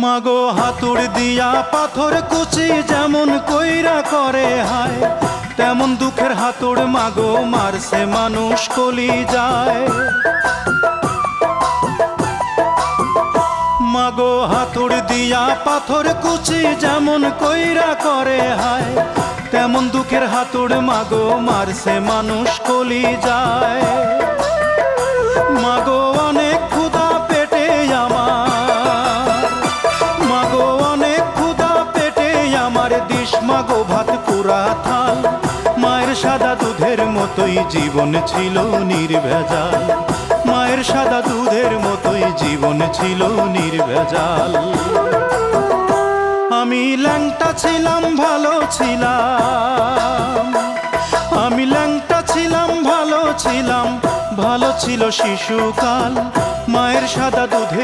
মাগো হাতুড় দিয়া পাথর কুচি যেমন কইরা করে হায়, তেমন দুঃখের হাতুড় মাগো মারছে মানুষ কলি যায়। মাগো হাতুড় দিয়া পাথর কুচি যেমন কইরা করে হায়, তেমন দুঃখের হাতুড় মাগো মারছে মানুষ কলি যায়। মাগো অনেক ক্ষুধা পেটে আমার, মাগো অনেক ক্ষুধা পেটে আমার, দিস মাগো ভাত পুরা থাল। মায়ের সাদা দুধের মতোই জীবন ছিল নির্ভেজাল, মায়ের সাদা দুধের মতোই জীবন ছিল নির্ভেজাল। আমি ল্যাংটা ছিলাম ভালো ছিলাম, আমি ল্যাংটা ছিলাম ভালো ছিলাম, ভালো ছিল শিশুকাল। মায়ের সাদা দুধে